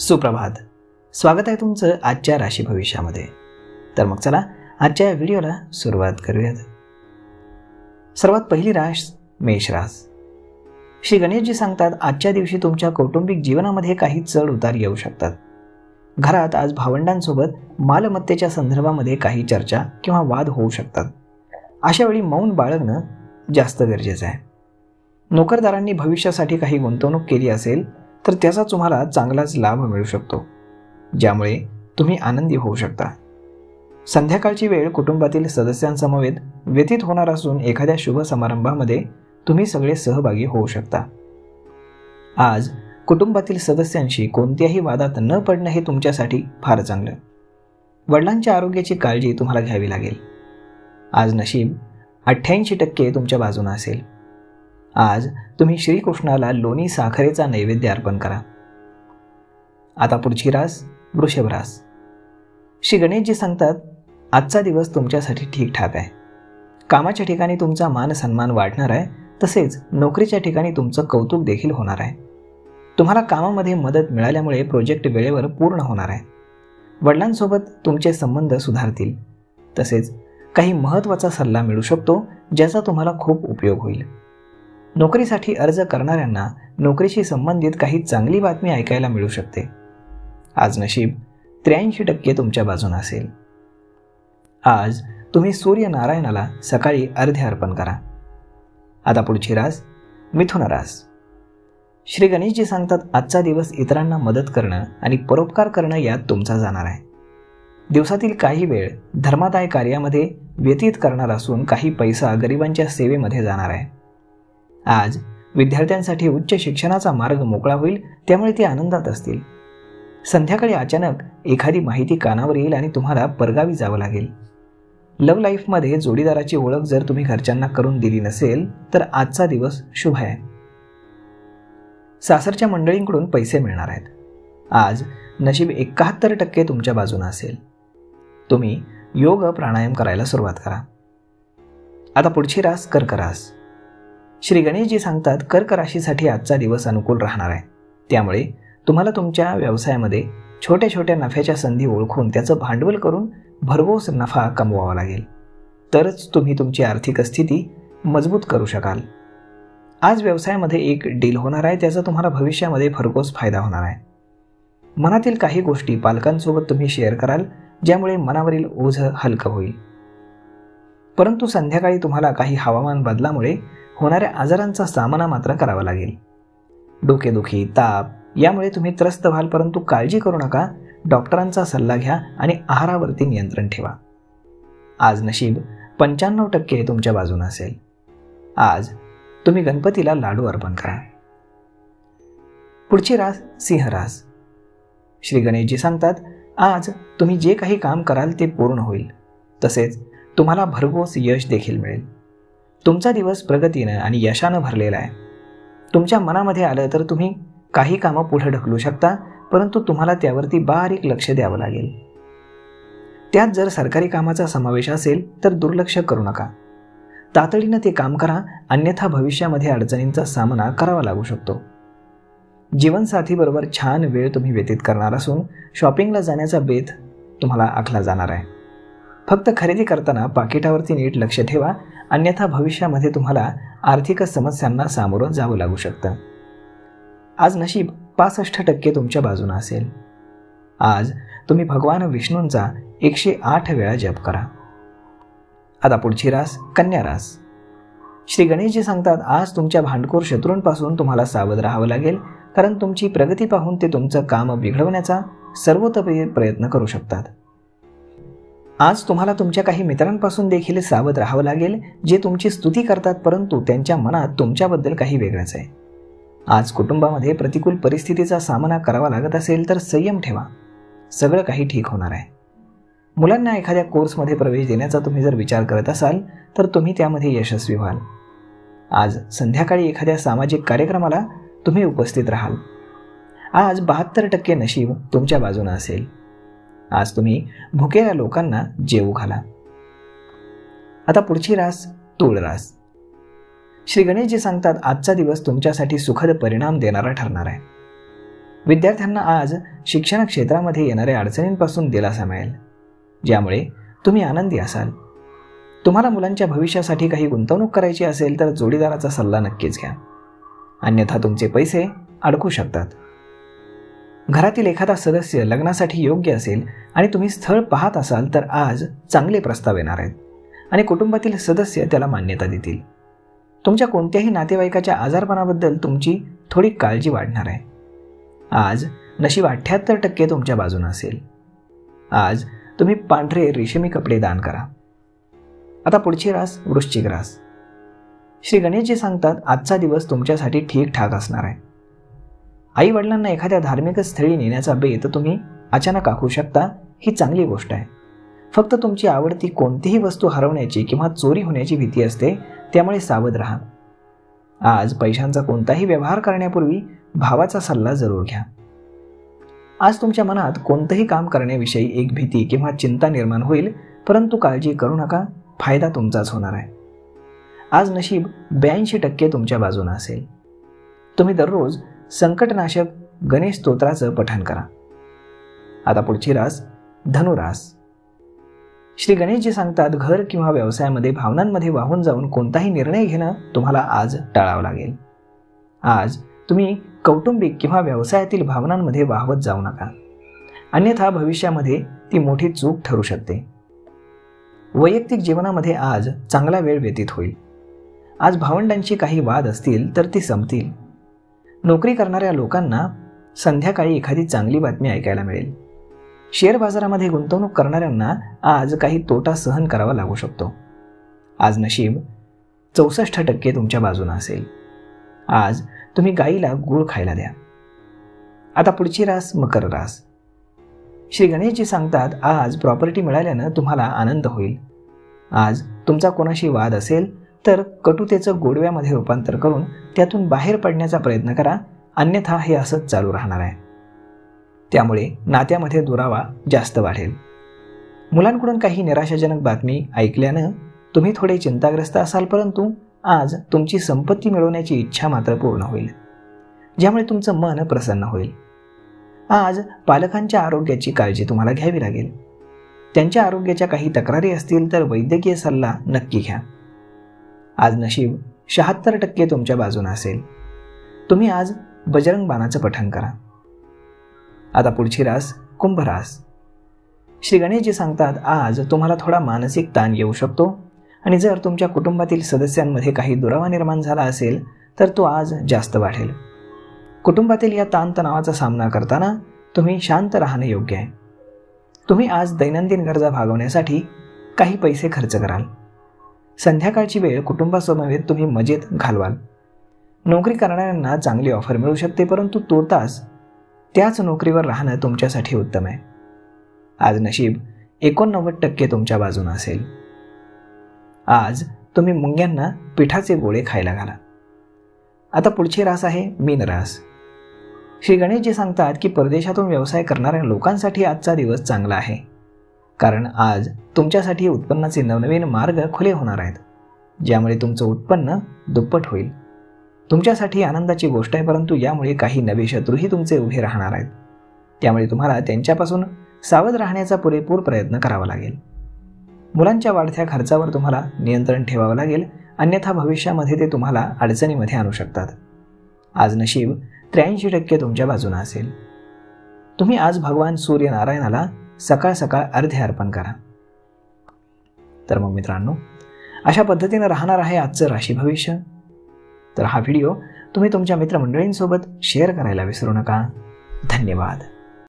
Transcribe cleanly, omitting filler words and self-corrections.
सुप्रभात. स्वागत आहे तुमचं आजच्या राशी भविष्यामध्ये. तर मग चला आजच्या या व्हिडिओला सुरुवात करूयात. सर्वात पहिली रास मेष रास. श्री गणेशजी सांगतात आजच्या दिवशी तुमच्या कौटुंबिक जीवनामध्ये काही चढ उतार येऊ शकतात. घरात आज भावंडांसोबत मालमत्तेच्या संदर्भामध्ये काही चर्चा किंवा वाद होऊ शकतात. अशा वेळी मौन बाळगणं जास्त गरजेचं आहे. नोकरदारांनी भविष्यासाठी काही गुंतवणूक केली असेल तर त्याचा तुम्हाला चांगलाच लाभ मिळू शकतो, ज्यामुळे तुम्ही आनंदी होऊ शकता. संध्याकाळची वेळ कुटुंबातील सदस्यांसमवेत व्यतीत होणार असून एखाद्या शुभ समारंभामध्ये तुम्ही सगळे सहभागी होऊ शकता. आज कुटुंबातील सदस्यांशी कोणत्याही वादात न पडणं हे तुमच्यासाठी फार चांगलं. वडिलांच्या आरोग्याची काळजी तुम्हाला घ्यावी लागेल. आज नशीब 88% तुमच्या बाजूने असेल. आज तुम्ही श्रीकृष्णाला लोणी साखरेचा नैवेद्य अर्पण करा. आता पुढची रास वृषभ रास. श्री गणेशजी सांगतात आजचा दिवस तुमच्यासाठी ठीकठाक आहे. कामाच्या ठिकाणी तुमचा मान सन्मान वाढणार आहे, तसेच नोकरीच्या ठिकाणी तुमचं कौतुक देखील होणार आहे. तुम्हाला कामामध्ये मदत मिळाल्यामुळे प्रोजेक्ट वेळेवर पूर्ण होणार आहे. वडिलांसोबत तुमचे संबंध सुधारतील, तसेच काही महत्त्वाचा सल्ला मिळू शकतो ज्याचा तुम्हाला खूप उपयोग होईल. नोकरीसाठी अर्ज करणाऱ्यांना नोकरीशी संबंधित काही चांगली बातमी ऐकायला मिळू शकते. आज नशीब 83% तुमच्या बाजूने असेल. आज तुम्ही सूर्यनारायणाला सकाळी अर्घ्य अर्पण करा. आता पुढची रास मिथुन रास. श्री गणेशजी सांगतात आजचा दिवस इतरांना मदत करणं आणि परोपकार करणं यात तुमचा जाणार आहे. दिवसातील काही वेळ धर्मादाय कार्यामध्ये व्यतीत करणार असून काही पैसा गरिबांच्या सेवेमध्ये जाणार आहे. आज विद्यार्थ्यांसाठी उच्च शिक्षणाचा मार्ग मोकळा होईल, त्यामुळे ते आनंदात असतील. संध्याकाळी अचानक एखादी माहिती कानावर येईल आणि तुम्हाला परगावी जावं लागेल. लव्ह लाईफमध्ये जोडीदाराची ओळख जर तुम्ही घरच्यांना करून दिली नसेल तर आजचा दिवस शुभ आहे. सासरच्या मंडळींकडून पैसे मिळणार आहेत. आज नशीब 71% तुमच्या बाजूने असेल. तुम्ही योग प्राणायाम करायला सुरुवात करा. आता पुढची रास कर्क रास. श्री गणेशजी सांगतात कर्क राशीसाठी आजचा दिवस अनुकूल राहणार आहे. त्यामुळे तुम्हाला तुमच्या व्यवसायामध्ये छोट्या छोट्या नफ्याच्या संधी ओळखून त्याचं भांडवल करून भरघोस नफा कमवावा लागेल, तरच तुम्ही तुमची आर्थिक स्थिती मजबूत करू शकाल. आज व्यवसायामध्ये एक डील होणार आहे, त्याचा तुम्हाला भविष्यामध्ये भरघोस फायदा होणार आहे. मनातील काही गोष्टी पालकांसोबत तुम्ही शेअर कराल, ज्यामुळे मनावरील ओझं हलकं होईल. परंतु संध्याकाळी तुम्हाला काही हवामान बदलामुळे होणाऱ्या आजारांचा सामना मात्र करावा लागेल. डोकेदुखी, ताप यामुळे तुम्ही त्रस्त व्हाल, परंतु काळजी करू नका. डॉक्टरांचा सल्ला घ्या आणि आहारावरती नियंत्रण ठेवा. आज नशीब 95% तुमच्या बाजूने असेल. आज तुम्ही गणपतीला लाडू अर्पण करा. पुढची रास सिंह रास. श्री गणेशजी सांगतात आज तुम्ही जे काही काम कराल ते पूर्ण होईल, तसेच तुम्हाला भरघोस यश देखील मिळेल. तुमचा दिवस प्रगतीनं आणि यशानं भरलेला आहे. तुमच्या मनामध्ये आलं तर तुम्ही काही कामं पुढे ढकलू शकता, परंतु तुम्हाला त्यावरती बारीक लक्ष द्यावं लागेल. त्यात जर सरकारी कामाचा समावेश असेल तर दुर्लक्ष करू नका. तातडीनं ते काम करा, अन्यथा भविष्यामध्ये अडचणींचा सामना करावा लागू शकतो. जीवनसाथीबरोबर छान वेळ तुम्ही व्यतीत करणार असून शॉपिंगला जाण्याचा बेत तुम्हाला आखला जाणार आहे. फक्त खरेदी करताना पाकिटावरती नीट लक्ष ठेवा, अन्यथा भविष्यामध्ये तुम्हाला आर्थिक समस्यांना सामोरं जावं लागू शकतं. आज नशीब 65% तुमच्या बाजूने असेल. आज तुम्ही भगवान विष्णूंचा 108 वेळा जप करा. आता पुढची रास कन्या रास. श्री गणेशजी सांगतात आज तुमच्या भांडखोर शत्रूंपासून तुम्हाला सावध राहावं लागेल, कारण तुमची प्रगती पाहून ते तुमचं काम बिघडवण्याचा सर्वतोपरी प्रयत्न करू शकतात. आज तुम्हाला तुमच्या काही मित्रांपासून देखील सावध राहावं लागेल, जे तुमची स्तुती करतात परंतु त्यांच्या मनात तुमच्याबद्दल काही वेगळंच आहे. आज कुटुंबामध्ये प्रतिकूल परिस्थितीचा सामना करावा लागत असेल तर संयम ठेवा. सगळं काही ठीक होणार आहे. मुलांना एखाद्या कोर्समध्ये प्रवेश देण्याचा तुम्ही जर विचार करत असाल तर तुम्ही त्यामध्ये यशस्वी व्हाल. आज संध्याकाळी एखाद्या सामाजिक कार्यक्रमाला तुम्ही उपस्थित राहाल. आज 72% नशीब तुमच्या बाजूने असेल. आज तुम्ही भुकेल्या लोकांना जेवू घाला. आता पुढची रास तूळ रास. श्री गणेशजी सांगतात आजचा दिवस तुमच्यासाठी सुखद परिणाम देणारा ठरणार आहे. विद्यार्थ्यांना आज शिक्षण क्षेत्रामध्ये येणाऱ्या अडचणींपासून दिलासा मिळेल, ज्यामुळे तुम्ही आनंदी असाल. तुम्हाला मुलांच्या भविष्यासाठी काही गुंतवणूक करायची असेल तर जोडीदाराचा सल्ला नक्कीच घ्या, अन्यथा तुमचे पैसे अडकू शकतात. घरातील एखादा सदस्य लग्नासाठी योग्य असेल आणि तुम्ही स्थळ पाहत असाल तर आज चांगले प्रस्ताव येणार आहेत आणि कुटुंबातील सदस्य त्याला मान्यता देतील. तुमच्या कोणत्याही नातेवाईकाच्या आजारपणाबद्दल तुमची थोडी काळजी वाढणार आहे. आज नशीब 78% तुमच्या बाजूने असेल. आज तुम्ही पांढरे रेशमी कपडे दान करा. आता पुढची रास वृश्चिक रास. श्री गणेशजी सांगतात आजचा दिवस तुमच्यासाठी ठीकठाक असणार आहे. आई वडिलांना एखाद्या धार्मिक स्थळी नेण्याचा बेत तुम्ही अचानक आखू शकता, ही चांगली गोष्ट आहे. फक्त तुमची आवडती कोणतीही वस्तू हरवण्याची किंवा चोरी होण्याची भीती असते, त्यामुळे सावध राहा. आज पैशांचा कोणताही व्यवहार करण्यापूर्वी भावाचा सल्ला जरूर घ्या. आज तुमच्या मनात कोणतंही काम करण्याविषयी एक भीती किंवा चिंता निर्माण होईल, परंतु काळजी करू नका, फायदा तुमचाच होणार आहे. आज नशीब 82% तुमच्या बाजूने असेल. तुम्ही दररोज संकटनाशक गणेश स्तोत्राचं पठण करा. आता पुढची रास धनुरास. श्री गणेशजी सांगतात घर किंवा व्यवसायामध्ये भावनांमध्ये वाहून जाऊन कोणताही निर्णय घेणं तुम्हाला आज टाळावं लागेल. आज तुम्ही कौटुंबिक किंवा व्यवसायातील भावनांमध्ये वाहवत जाऊ नका, अन्यथा भविष्यामध्ये ती मोठी चूक ठरू शकते. वैयक्तिक जीवनामध्ये आज चांगला वेळ व्यतीत होईल. आज भावंडांची काही वाद असतील तर ती संपतील. नोकरी करणाऱ्या लोकांना संध्याकाळी एखादी चांगली बातमी ऐकायला मिळेल. शेअर बाजारामध्ये गुंतवणूक करणाऱ्यांना आज काही तोटा सहन करावा लागू शकतो. आज नशीब 64% तुमच्या बाजूने असेल. आज तुम्ही गाईला गूळ खायला द्या. आता पुढची रास मकर रास. श्री गणेशजी सांगतात आज प्रॉपर्टी मिळाल्यानं तुम्हाला आनंद होईल. आज तुमचा कोणाशी वाद असेल तर कटुतेचं गोडव्यामध्ये रूपांतर करून त्यातून बाहेर पडण्याचा प्रयत्न करा, अन्यथा हे असंच चालू राहणार आहे. त्यामुळे नात्यामध्ये दुरावा जास्त वाढेल. मुलांकडून काही निराशाजनक बातमी ऐकल्यानं तुम्ही थोडे चिंताग्रस्त असाल, परंतु आज तुमची संपत्ती मिळवण्याची इच्छा मात्र पूर्ण होईल, ज्यामुळे तुमचं मन प्रसन्न होईल. आज पालकांच्या आरोग्याची काळजी तुम्हाला घ्यावी लागेल. त्यांच्या आरोग्याच्या काही तक्रारी असतील तर वैद्यकीय सल्ला नक्की घ्या. आज नशीब 76% तुमच्या बाजूने असेल. तुम्ही आज बजरंग बाणाचं पठण करा. आता पुढची रास कुंभ रास. श्री गणेशजी सांगतात आज तुम्हाला थोडा मानसिक ताण येऊ शकतो आणि जर तुमच्या कुटुंबातील सदस्यांमध्ये काही दुरावा निर्माण झाला असेल तर तो आज जास्त वाढेल. कुटुंबातील या ताणतणावाचा सामना करताना तुम्ही शांत राहणे योग्य आहे. तुम्ही आज दैनंदिन गरजा भागवण्यासाठी काही पैसे खर्च कराल. संध्याकाळची वेळ कुटुंबासमवेत तुम्ही मजेत घालवाल. नोकरी करणाऱ्यांना चांगली ऑफर मिळू शकते, परंतु तूर्तास त्याच नोकरीवर राहणं तुमच्यासाठी उत्तम आहे. आज नशीब 89% तुमच्या बाजूने असेल. आज तुम्ही मुंग्यांना पिठाचे गोळे खायला घाला. आता पुढची रास आहे मीन रास. श्री गणेशजी सांगतात की परदेशातून व्यवसाय करणाऱ्या लोकांसाठी आजचा दिवस चांगला आहे, कारण आज तुमच्यासाठी उत्पन्नाचे नवनवीन मार्ग खुले होणार आहेत, ज्यामुळे तुमचं उत्पन्न दुप्पट होईल. तुमच्यासाठी आनंदाची गोष्ट आहे, परंतु यामुळे काही नवे शत्रूही तुमचे उभे राहणार आहेत. त्यामुळे तुम्हाला त्यांच्यापासून सावध राहण्याचा पुरेपूर प्रयत्न करावा लागेल. मुलांच्या वाढत्या खर्चावर तुम्हाला नियंत्रण ठेवावं लागेल, अन्यथा भविष्यामध्ये ते तुम्हाला अडचणीमध्ये आणू शकतात. आज नशीब 83% तुमच्या बाजूने असेल. तुम्ही आज भगवान सूर्यनारायणाला सकाळ सकाळ अर्घ्य अर्पण करा. तर मग मित्रांनो, अशा पद्धतीने राहणार आहे आजचं राशी भविष्य. तर हा व्हिडिओ तुम्ही तुमच्या मित्रमंडळींसोबत शेअर करायला विसरू नका. धन्यवाद.